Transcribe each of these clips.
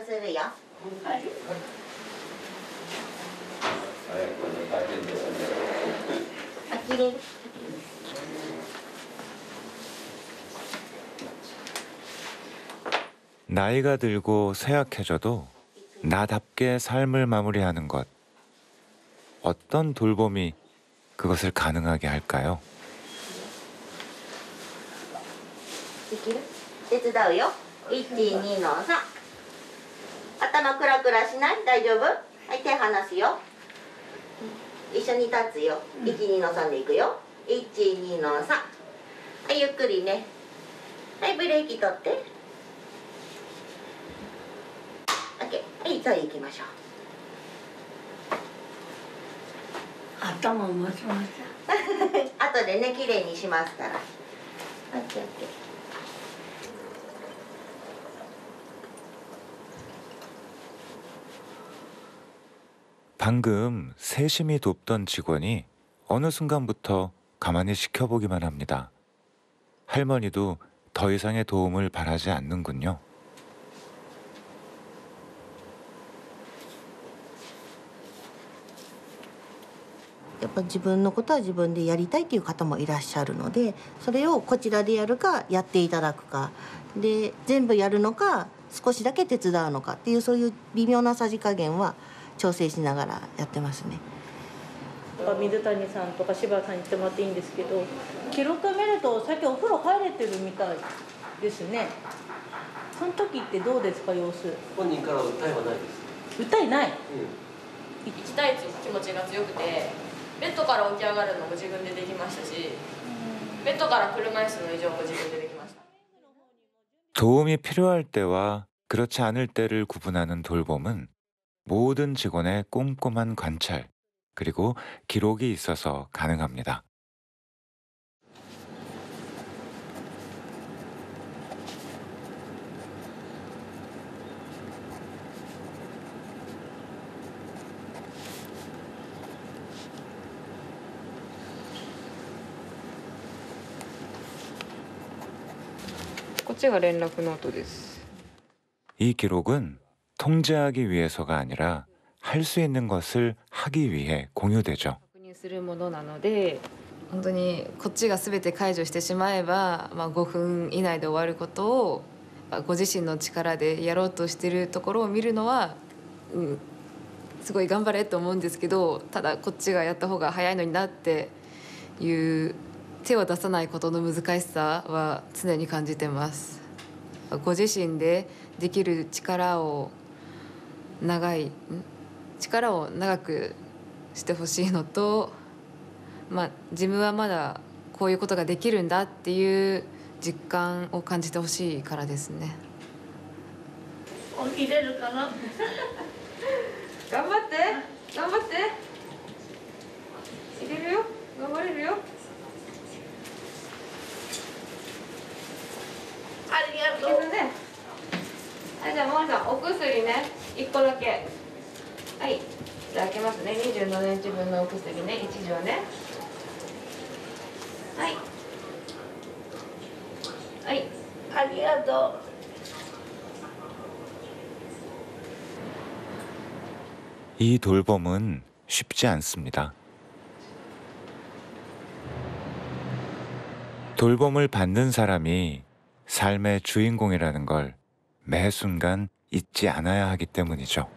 するよ。はい。あ、切れる。 나이가 들고 쇠약해져도 나답게 삶을 마무리하는 것. 어떤 돌봄이 그것을 가능하게 할까요? できる？手伝うよ。1、2の3。頭クラクラしない？大丈夫？はい、手離すよ。一緒に立つよ。1、2の3でいくよ。1、2の3。はい、ゆっくりね。はい、ブレーキ取って。OK。はい、次行きましょう。頭を回しました。後でね、綺麗にしますから。OK、OK。 방금 세심히 돕던 직원이 어느 순간부터 가만히 지켜보기만 합니다. 할머니도 더 이상의 도움을 바라지 않는군요. やっぱ自分のことは自分でやりたいという方もいらっしゃるので、それをこちらでやるかやっていただくかで、全部やるのか少しだけ手伝うのかっていう、そういう微妙なさじ加減は調整しながらやってますね。水谷さんとか柴田さんに言ってもらっていいんですけど、記録見るとさっきお風呂入れてるみたいですね。その時ってどうですか、様子。本人から訴えはないです。訴えない。行きたいという気持ちが強くて、ベッドから起き上がるのも自分でできましたし、ベッドから車椅子の移動も自分でできました。 도움이 필요할 때와 그렇지 않을 때를 구분하는 돌봄은 모든 직원의 꼼꼼한 관찰, 그리고 기록이 있어서 가능합니다. 이 기록은 통제하기 위해서가 아니라 할 수 있는 것을 하기 위해 공유되죠. 本当にこっちが全て解除してしまえば、5分以内で終わることをご自身の力でやろうとしているところを見るのは、すごい頑張れと思うんですけど、ただこっちがやった方が早いのになっていう手を出さないことの難しさは常に感じてます。ご自身でできる力を長くしてほしいのと、自分はまだこういうことができるんだっていう実感を感じてほしいからですね。起きれるかな。頑張って頑張って。いけるよ、頑張れるよ。ありがとう。ね。はい、じゃあもうさんお薬ね、1個だけ。はい。じゃあ開けますね。27日分のお薬ね、1錠ね。はい。はい。ありがとう。 이 돌봄은 쉽지 않습니다. 돌봄을 받는 사람이 삶의 주인공이라는 걸 매 순간 잊지 않아야 하기 때문이죠.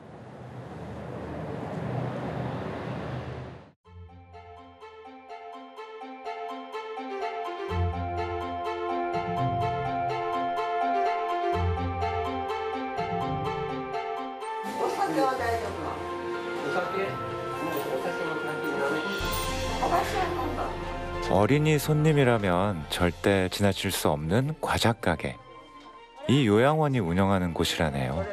어린이 손님이라면 절대 지나칠 수 없는 과자 가게. 이 요양원이 운영하는 곳이라네요.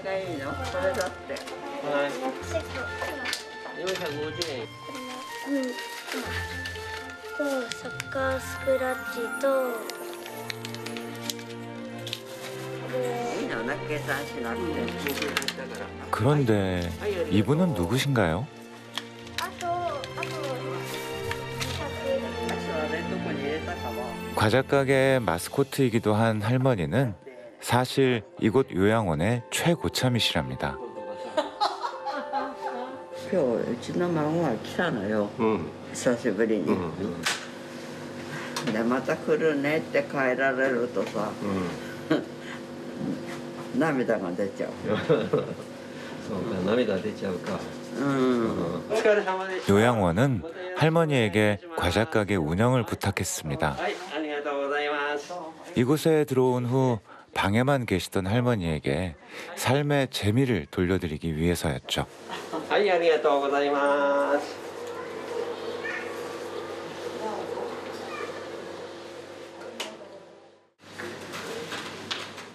그런데 이분은 누구신가요? 과자 가게의 마스코트이기도 한 할머니는 사실 이곳 요양원의 최고참이시랍니다. 今日うちの孫が来たのよ、久しぶりに、でまた来るねって帰られるとさ、涙が出ちゃう。そうか、涙出ちゃうか。 요양원은 할머니에게 과자 가게 운영을 부탁했습니다. 이곳에 들어온 후 방에만 계시던 할머니에게 삶의 재미를 돌려드리기 위해서였죠. はい、ありがとうございます。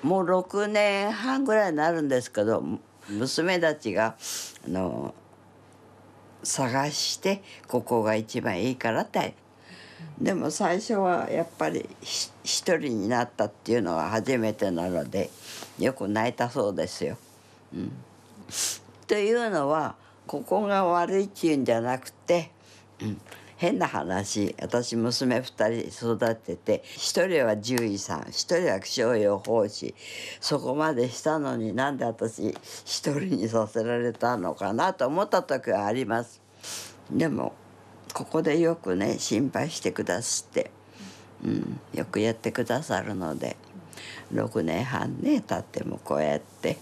もう6年半ぐらいになるんですけど、娘たちが探してここが一番いいからって。でも最初はやっぱり一人になったっていうのは初めてなのでよく泣いたそうですよ。というのはここが悪いっていうんじゃなくて、変な話、私娘2人育てて、1人は獣医さん、1人は気象予報士、そこまでしたのになんで私1人にさせられたのかなと思った時はあります。でもここでよくね心配してくださって、よくやってくださるので、6年半ね経ってもこうやって、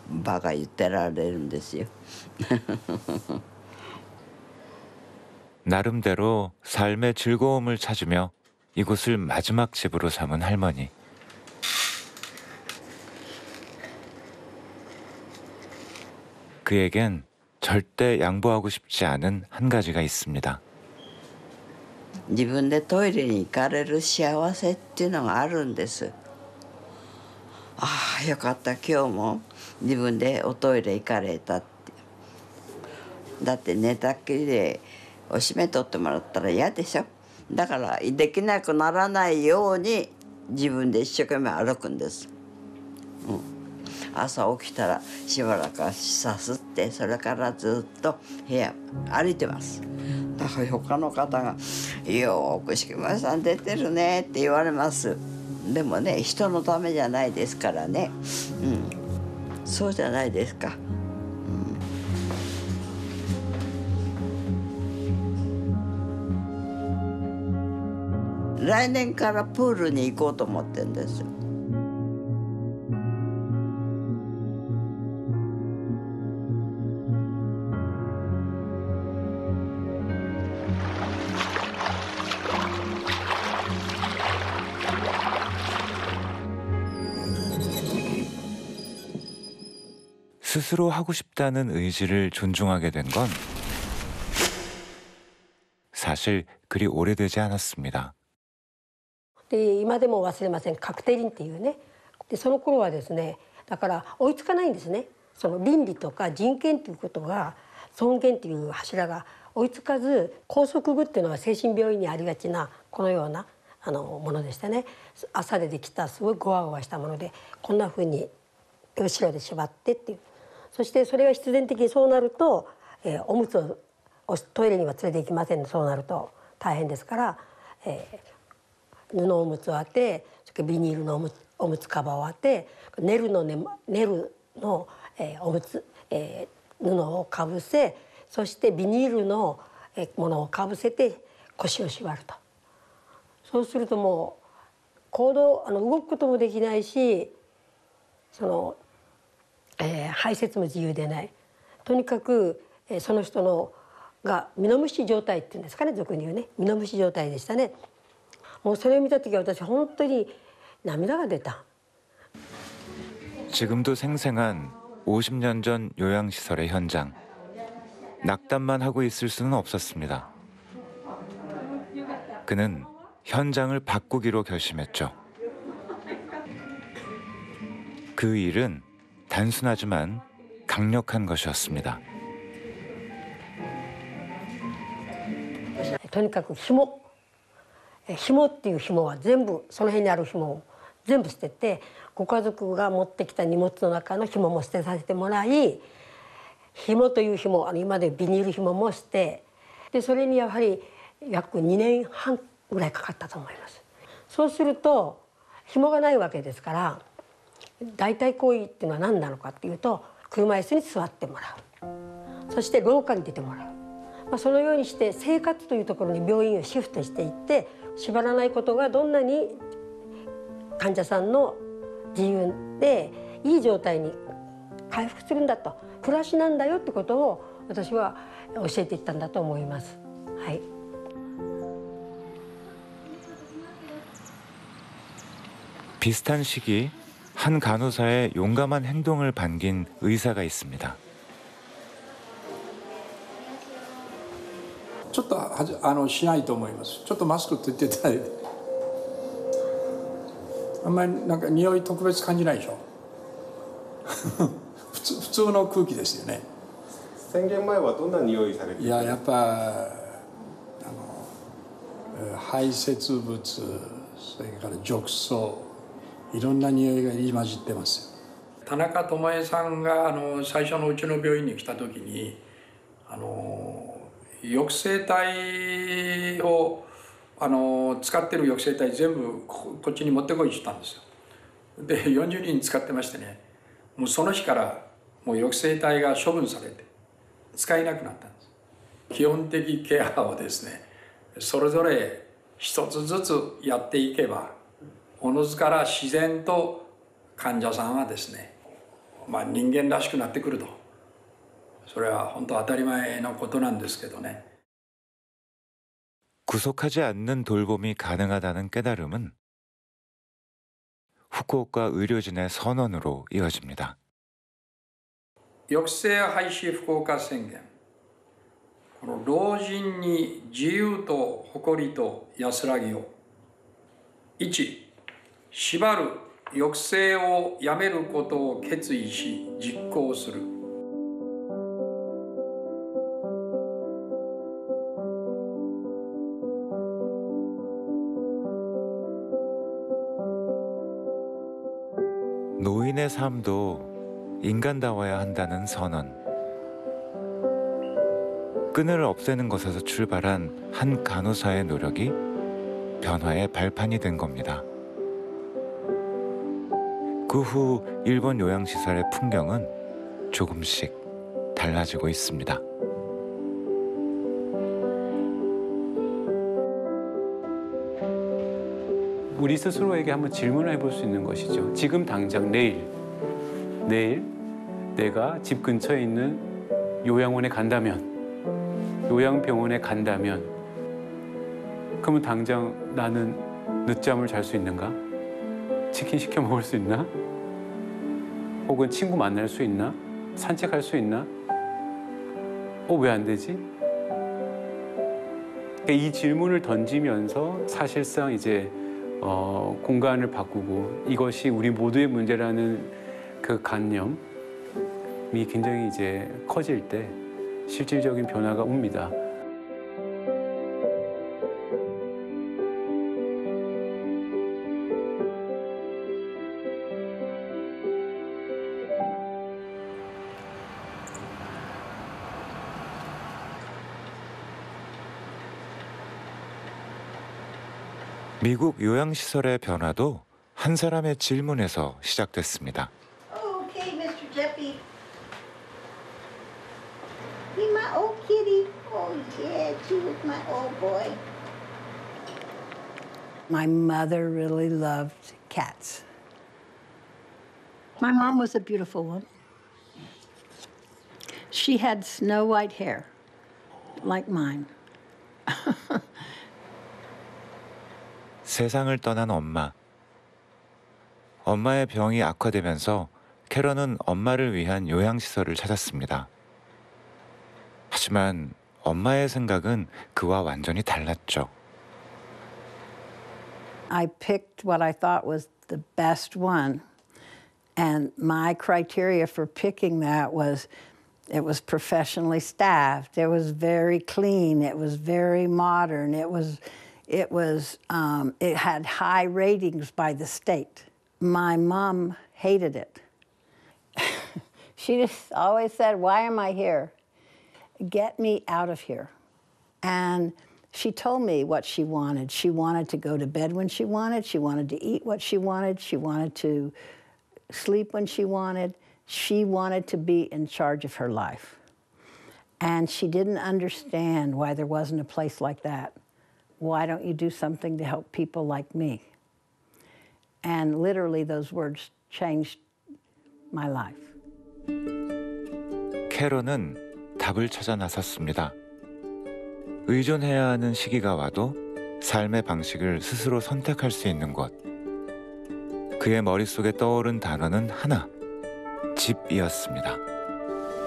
バカ言ってられるんですよ。 나름대로 삶의 즐거움을 찾으며 이곳을 마지막 집으로 삼은 할머니. 그에겐 절대 양보하고 싶지 않은 한 가지가 있습니다. 自分でトイレに行かれる幸せっていうのがあるんです。ああよかった、今日も自分でおトイレ行かれたって。だって寝たっきりでおしめ取ってもらったら嫌でしょ。だからできなくならないように自分で一生懸命歩くんです。朝起きたらしばらく足さすって、それからずっと部屋歩いてます。だから他の方が「よく敷村さん出てるね」って言われます。でもね、人のためじゃないですからね、そうじゃないですか。来年からプールに行こうと思ってるんですよ。스스로 하고 싶다는 의지를 존중하게 된 건 사실 그리 오래되지 않았습니다. で今でも忘れません、カクテリンっていうね。でその頃はですね、だから追いつかないんですね。その倫理とか人権ということが、尊厳という柱が追いつかず、拘束具っていうのは精神病院にありがちなこのようなものでしたね。麻でできたすごいゴワゴワしたもので、こんなふうに後ろで縛ってっていう。そしてそれが必然的にそうなると、おむつをトイレには連れて行きません。そうなると大変ですから、布おむつを当て、それからビニールのおむつカバーを当て、ネルのおむつ、布をかぶせ、そしてビニールのものをかぶせて腰を縛ると。そうするともう動くこともできないし、排泄も自由でない。とにかくその人がミノムシ状態っていうんですかね、俗に言うね、ミノムシ状態でしたね。もうそれを見た時は私本当に涙が出た。 지금도 생생한 50년 전 요양시설의 현장. 낙담만 하고 있을 수는 없었습니다. 그는 현장을 바꾸기로 결심했죠. 그 일은 단순하지만 강력한 것이었습니다. とにかく紐っていう紐は全部、その辺にある紐を全部捨てて、ご家族が持ってきた荷物の中の紐も捨てさせてもらい、紐という紐、今でビニール紐も捨て、でそれにやはり約2年半ぐらいかかったと思います。そうすると、紐がないわけですから、代替行為っていうのは何なのかっていうと、車椅子に座ってもらう、そして廊下に出てもらう、そのようにして生活というところに病院をシフトしていって、縛らないことがどんなに患者さんの自由でいい状態に回復するんだと、暮らしなんだよってことを私は教えていったんだと思います。はい。비슷한 시기 한 간호사의 용감한 행동을 반긴 의사가 있습니다. ちょっとしないと思います。ちょっとマスクって言ってたり、あんまりなんか匂い特別感じないでしょ。普通の空気ですよね。宣言前はどんな匂いされて？いや、やっぱ排泄物、それから褥瘡、いろんな匂いが入り混じってますよ。田中智恵さんが最初のうちの病院に来た時に抑制体を使ってる抑制体全部こっちに持ってこいって言ったんですよ。で40人使ってましてね、もうその日からもう抑制体が処分されて使えなくなったんです。基本的ケアをですね、それぞれ一つずつやっていけば、おのずから自然と患者さんはですね、人間らしくなってくると。それは本当当たり前のことなんですけどね。 구속하지 않는 돌봄이 가능하다는 깨달음은 후쿠오카 의료진의 선언으로 이어집니다. 抑制廃止福岡宣言。この老人に自由と誇りと安らぎを。1、縛る抑制をやめることを決意し実行する。노인의 삶도 인간다워야 한다는 선언. 끈을 없애는 것에서 출발한 한 간호사의 노력이 변화의 발판이 된 겁니다. 그 후 일본 요양시설의 풍경은 조금씩 달라지고 있습니다. 우리 스스로에게 한번 질문을 해볼 수 있는 것이죠. 지금 당장 내일 내가 집 근처에 있는 요양원에 간다면, 요양병원에 간다면, 그러면 당장 나는 늦잠을 잘 수 있는가? 치킨 시켜 먹을 수 있나? 혹은 친구 만날 수 있나? 산책할 수 있나? 왜 안 되지? 이 질문을 던지면서 사실상 이제 공간을 바꾸고 이것이 우리 모두의 문제라는 그 관념이 굉장히 이제 커질 때 실질적인 변화가 옵니다. 미국 요양시설의 변화도 한 사람의 질문에서 시작됐습니다. Okay, Mr. Jeffy. Be my old kitty. Oh yeah, you was my old boy. My mother really loved cats. My mom was a beautiful woman. She had snow white hair, like mine. 세상을 떠난 엄마. 엄마의 병이 악화되면서 캐런은 엄마를 위한 요양시설을 찾았습니다. 하지만 엄마의 생각은 그와 완전히 달랐죠. I picked what I thought was the best one. And my criteria for picking that was it was professionally staffed. It was very clean. It was very modern. It had high ratings by the state. My mom hated it. She just always said, "Why am I here? Get me out of here." And She told me what she wanted. She wanted to go to bed when she wanted to eat what she wanted to sleep when she wanted to be in charge of her life. And she didn't understand why there wasn't a place like that. Why don't you do something to help people like me? And literally those words changed my life. 캐런은 답을 찾아 나섰습니다. 의존해야 하는 시기가 와도 삶의 방식을 스스로 선택할 수 있는 곳. 그의 머릿속에 떠오른 단어는 하나, 집이었습니다.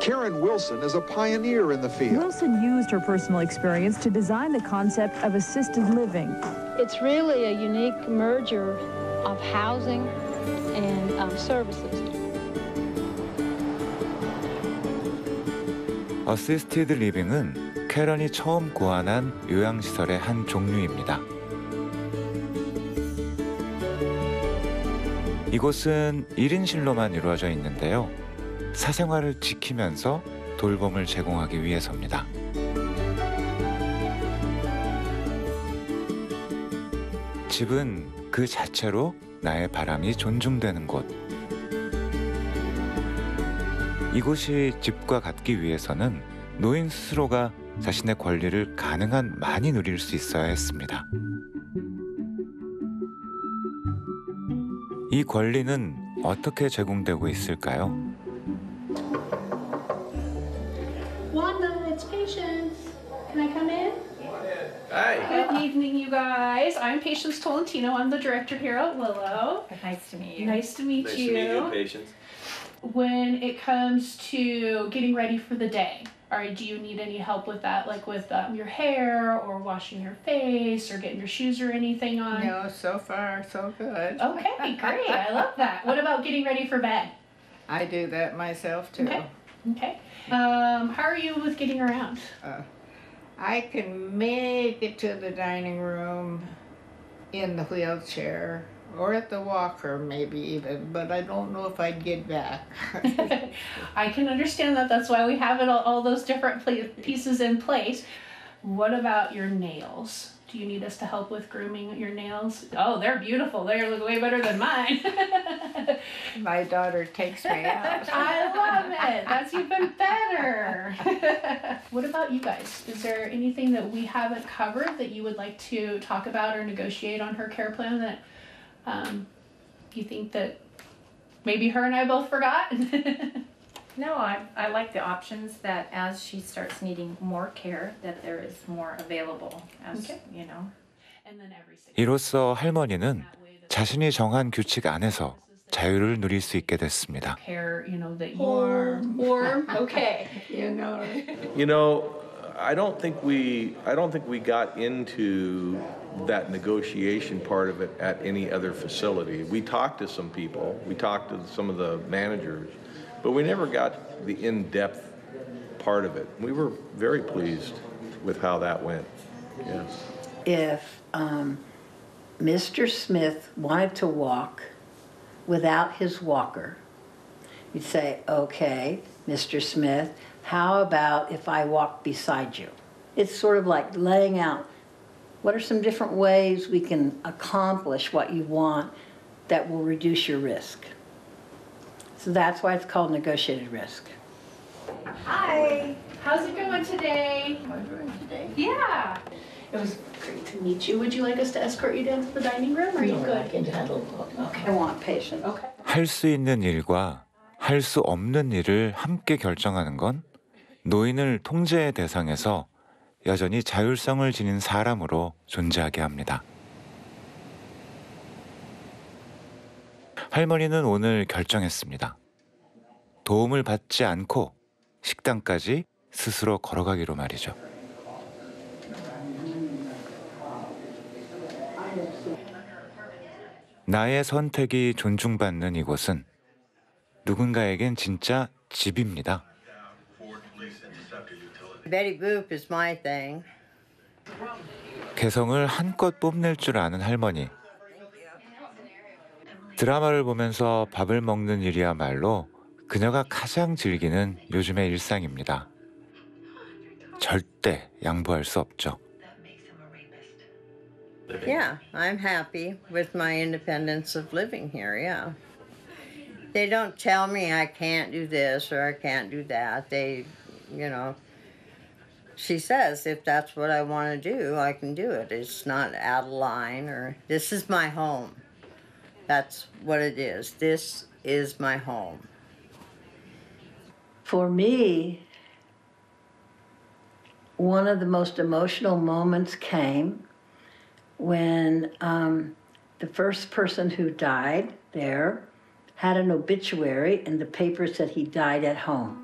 Karen Wilson is a pioneer in the field. Wilson used her personal experience to design the concept of assisted living. It's really a unique merger of housing and services. 어시스티드 리빙은 캐런이 처음 고안한 요양시설의 한 종류입니다. 이곳은 1인실로만 이루어져 있는데요. 사생활을 지키면서 돌봄을 제공하기 위해서입니다. 집은 그 자체로 나의 바람이 존중되는 곳. 이곳이 집과 같기 위해서는 노인 스스로가 자신의 권리를 가능한 많이 누릴 수 있어야 했습니다. 이 권리는 어떻게 제공되고 있을까요? Wanda, it's Patience. Can I come in? Hi. Good evening, you guys. I'm Patience Tolentino. I'm the director here at Willow. Nice to meet you. Nice to meet Nice you. to meet you, Patience. When it comes to getting ready for the day, do you need any help with that, like with your hair or washing your face or getting your shoes or anything on? No, so far so good. Okay, great. I love that. What about getting ready for bed? I do that myself too. Okay. Okay. How are you with getting around? I can make it to the dining room in the wheelchair or at the walker maybe even, but I don't know if I'd get back. I can understand that. That's why we have it all those different pieces in place. What about your nails? Do you need us to help with grooming your nails? Oh, they're beautiful. They look way better than mine. My daughter takes me out. I love it. That's even better. What about you guys? Is there anything that we haven't covered that you would like to talk about or negotiate on her care plan that you think that maybe her and I both forgot? No, I like the options that as she starts needing more care, that there is more available, as you know. 이로써 할머니는 자신이 정한 규칙 안에서 자유를 누릴 수 있게 됐습니다. Care, that warm. Okay. You know, I don't think we got into that negotiation part of it at any other facility. We talked to some people, we talked to some of the managers, but we never got the in-depth part of it. We were very pleased with how that went. Yes. If Mr. Smith wanted to walk without his walker, you'd say, okay, Mr. Smith, how about if I walk beside you? It's sort of like laying out what are some different ways we can accomplish what you want that will reduce your risk. So that's why it's called negotiated risk. Hi. How's it going today? Yeah. It was great to meet you. Would you like us to escort you down to the dining room? Or are you good? I can handle it. Okay. I want patience. Okay. 할 수 있는 일과 할 수 없는 일을 함께 결정하는 건 노인을 통제의 대상에서 여전히 자율성을 지닌 사람으로 존재하게 합니다. 할머니는 오늘 결정했습니다. 도움을 받지 않고 식당까지 스스로 걸어가기로 말이죠. 나의 선택이 존중받는 이곳은 누군가에겐 진짜 집입니다. Betty Boop is my thing. 개성을 한껏 뽐낼 줄 아는 할머니. 드라마를 보면서 밥을 먹는 일이야말로 그녀가 가장 즐기는 요즘의 일상입니다. 절대 양보할 수 없죠. living? Yeah, I'm happy with my independence of living here, yeah. They don't tell me I can't do this or I can't do that. They, you know, she says if that's what I want to do, I can do it. It's not out of line or this is my home. That's what it is. This is my home. For me, one of the most emotional moments came when the first person who died there had an obituary and the paper said he died at home.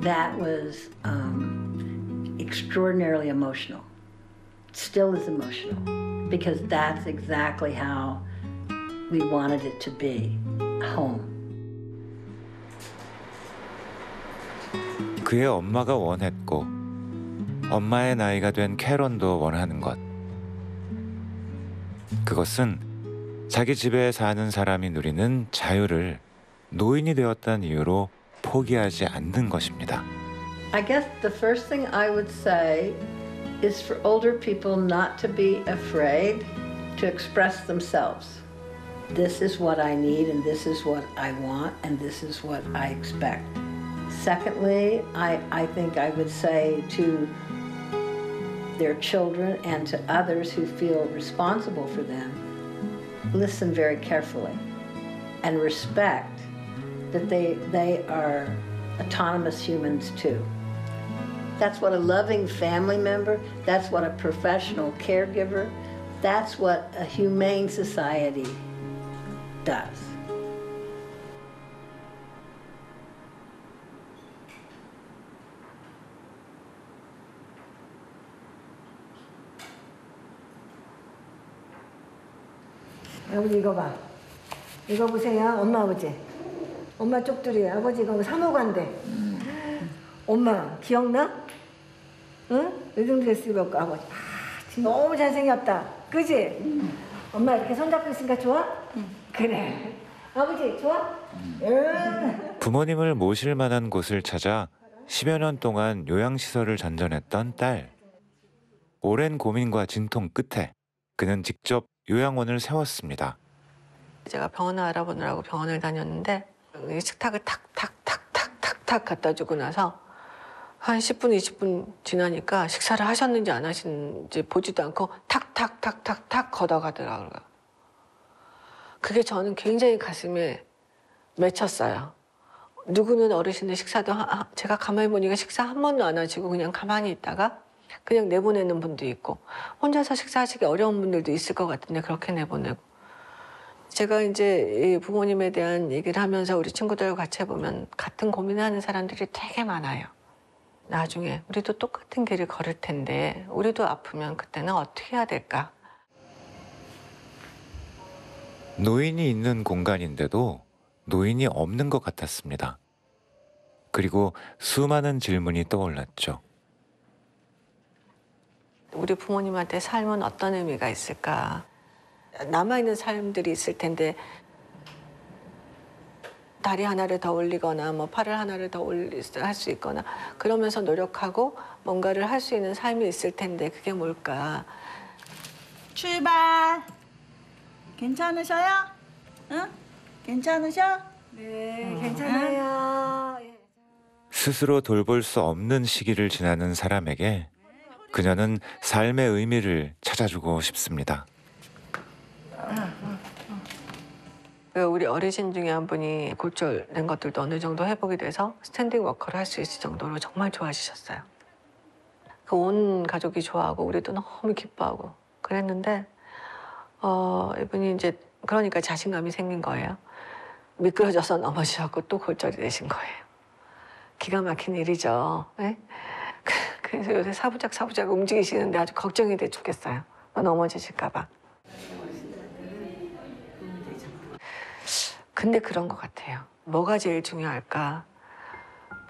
That was extraordinarily emotional. Still is emotional because that's exactly how we wanted it to be, home. 그의 엄마가 원했고 엄마의 나이가 된 캐런도 원하는 것. 그것은 자기 집에 사는 사람이 누리는 자유를 노인이 되었다는 이유로 포기하지 않는 것입니다. I guess the first thing I would say is for older people not to be afraid to express themselves. This is what I need and this is what I want and this is what I expect. Secondly, I think I would say to their children and to others who feel responsible for them, listen very carefully and respect that they are autonomous humans too. That's what a loving family member, that's what a professional caregiver, that's what a humane society does. 아버지 이거 봐. 이거 보세요. 엄마 아버지. 엄마 쪽들이 아버지 이거 사모관대. 엄마 기억나? 응? 요즘 드레스 입었고 아버지. 지금 너무 잘생겼다. 그지? 엄마 이렇게 손잡고 있으니까 좋아? 그래. 아버지 좋아? 부모님을 모실 만한 곳을 찾아 10여 년 동안 요양시설을 전전했던 딸. 오랜 고민과 진통 끝에 그는 직접 요양원을 세웠습니다. 제가 병원을 알아보느라고 병원을 다녔는데 식탁을 탁탁탁탁탁탁 갖다 주고 나서 한 10분, 20분 지나니까 식사를 하셨는지 안 하셨는지 보지도 않고 탁탁탁탁탁 걷어가더라고요. 그게 저는 굉장히 가슴에 맺혔어요. 누구는 어르신들 식사도 제가 가만히 보니까 식사 한 번도 안 하시고 그냥 가만히 있다가 그냥 내보내는 분도 있고 혼자서 식사하시기 어려운 분들도 있을 것 같은데 그렇게 내보내고 제가 이제 부모님에 대한 얘기를 하면서 우리 친구들과 같이 해보면 같은 고민을 하는 사람들이 되게 많아요. 나중에 우리도 똑같은 길을 걸을 텐데 우리도 아프면 그때는 어떻게 해야 될까? 노인이 있는 공간인데도 노인이 없는 것 같았습니다. 그리고 수많은 질문이 떠올랐죠. 우리 부모님한테 삶은 어떤 의미가 있을까? 남아있는 삶들이 있을 텐데 다리 하나를 더 올리거나 뭐 팔을 하나를 더 할 수 있거나 그러면서 노력하고 뭔가를 할 수 있는 삶이 있을 텐데 그게 뭘까? 출발! 괜찮으셔요? 응? 괜찮으셔? 네, 괜찮아요. 스스로 돌볼 수 없는 시기를 지나는 사람에게 그녀는 삶의 의미를 찾아주고 싶습니다. 우리 어르신 중에 한 분이 골절된 것들도 어느 정도 회복이 돼서 스탠딩 워커를 할 수 있을 정도로 정말 좋아지셨어요. 그 온 가족이 좋아하고 우리도 너무 기뻐하고 그랬는데 이분이 이제 그러니까 자신감이 생긴 거예요. 미끄러져서 넘어지셨고 또 골절이 되신 거예요. 기가 막힌 일이죠. 네? 그래서 요새 사부작 움직이시는데 아주 걱정이 돼 죽겠어요. 넘어지실까 봐. 근데 그런 것 같아요. 뭐가 제일 중요할까?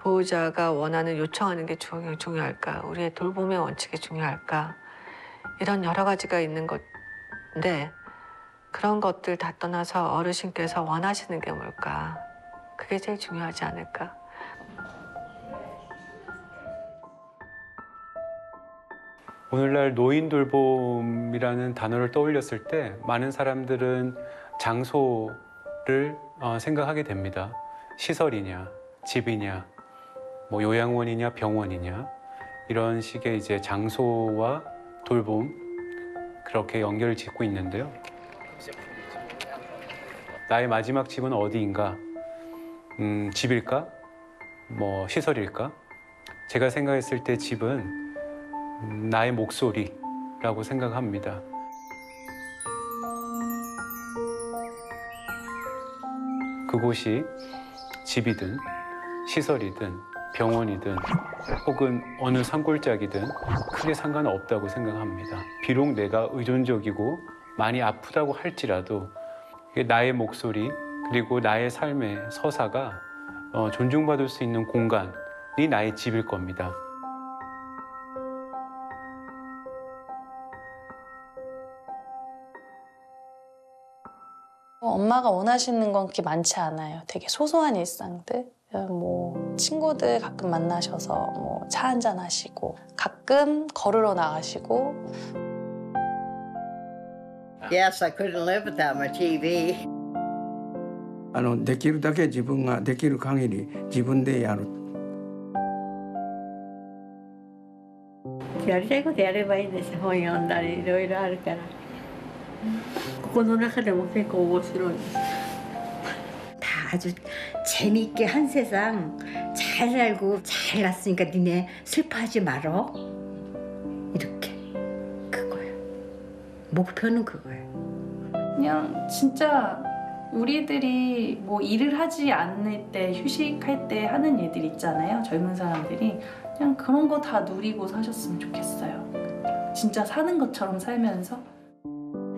보호자가 원하는 요청하는 게 중요할까? 우리의 돌봄의 원칙이 중요할까? 이런 여러 가지가 있는 건데 그런 것들 다 떠나서 어르신께서 원하시는 게 뭘까? 그게 제일 중요하지 않을까? 오늘날 노인 돌봄이라는 단어를 떠올렸을 때 많은 사람들은 장소를 생각하게 됩니다. 시설이냐, 집이냐, 뭐 요양원이냐, 병원이냐 이런 식의 이제 장소와 돌봄 그렇게 연결을 짓고 있는데요. 나의 마지막 집은 어디인가? 집일까? 뭐 시설일까? 제가 생각했을 때 집은 나의 목소리라고 생각합니다. 그곳이 집이든 시설이든 병원이든 혹은 어느 산골짜기든 크게 상관없다고 생각합니다. 비록 내가 의존적이고 많이 아프다고 할지라도 나의 목소리 그리고 나의 삶의 서사가 존중받을 수 있는 공간이 나의 집일 겁니다. 엄마가 원하시는 건 그렇게 많지 않아요. 되게 소소한 일상들. 뭐 친구들 가끔 만나셔서 뭐 차 한잔 하시고 가끔 걸으러 나가시고. Yes, I couldn't live without my TV. できるだけ自分ができる限り自分でやる。やりたいことやればいいんです。本読んだりいろいろあるから。ここの中でも結構面白いです。 다 아주 재미있게 한 세상 잘 살고 잘 났으니까 니네 슬퍼하지 말어. 이렇게 그거예요. 목표는 그거예요. 그냥 진짜 우리들이 뭐 일을 하지 않을 때 휴식할 때 하는 일들 있잖아요. 젊은 사람들이 그냥 그런 거 다 누리고 사셨으면 좋겠어요. 진짜 사는 것처럼 살면서.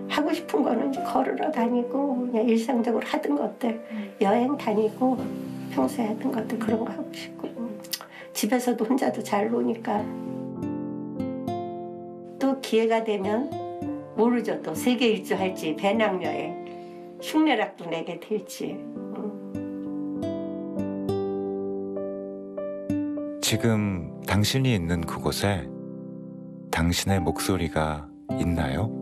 하고 싶은 거는 이제 걸으러 다니고 그냥 일상적으로 하던 것들 여행 다니고 평소에 하던 것들 그런 거 하고 싶고 집에서도 혼자도 잘 노니까 또 기회가 되면 모르죠. 또 세계 일주 할지 배낭여행 흉내락도 내게 될지. 지금 당신이 있는 그곳에 당신의 목소리가 있나요?